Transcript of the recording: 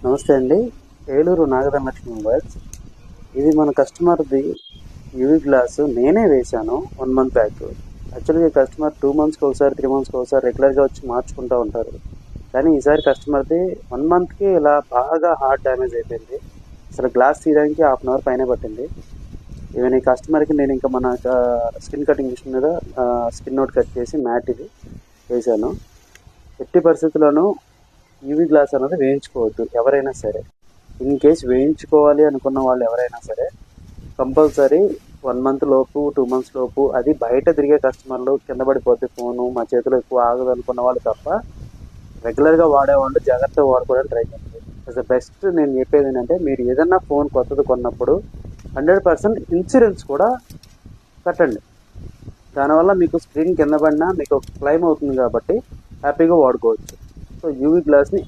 నమస్తే అండి. ఏలూరు నాగధనలక్ష్మి మొబైల్స్. ఇది మన కస్టమర్ది యూవీ గ్లాస్ నేనే వేశాను 1 మంత్ బ్యాక్. యాక్చువల్గా ఈ కస్టమర్ 2 మంత్స్కి ఒకసారి 3 మంత్స్కి ఒకసారి రెగ్యులర్గా వచ్చి మార్చుకుంటూ ఉంటారు. కానీ ఈసారి కస్టమర్ది 1 మంత్కి ఇలా బాగా హార్డ్ డ్యామేజ్ అయిపోయింది. అసలు గ్లాస్ తీయడానికి 1/2 అవర్ పైనే పట్టింది. ఈవెన్ ఈ కస్టమర్కి నేను ఇంకా మన స్కిన్ కటింగ్ మిషన్ మీద స్కిన్ అవుట్ కట్ చేసి మ్యాట్ ఇది వేశాను. ఎట్టి పరిస్థితుల్లోనూ యూవీ గ్లాస్ అనేది వేయించుకోవద్దు ఎవరైనా సరే. ఇన్ కేస్ వేయించుకోవాలి అనుకున్న వాళ్ళు ఎవరైనా సరే కంపల్సరీ 1 మంత్ లోపు 2 మంత్స్ లోపు, అది బయట తిరిగే కస్టమర్లు కింద పడిపోతే ఫోను మా చేతిలో ఎక్కువ ఆగదు అనుకున్న వాళ్ళు తప్ప రెగ్యులర్గా వాడేవాళ్ళు జాగ్రత్తగా వాడుకోవడానికి ట్రై చేయండి. యాజ్ ద బెస్ట్ నేను చెప్పేది ఏంటంటే, మీరు ఏదన్నా ఫోన్ కొత్తది కొన్నప్పుడు 100% ఇన్సూరెన్స్ కూడా కట్టండి. దానివల్ల మీకు స్క్రీన్ కింద పడినా మీకు క్లెయిమ్ అవుతుంది కాబట్టి హ్యాపీగా వాడుకోవచ్చు. So UV గ్లాస్ని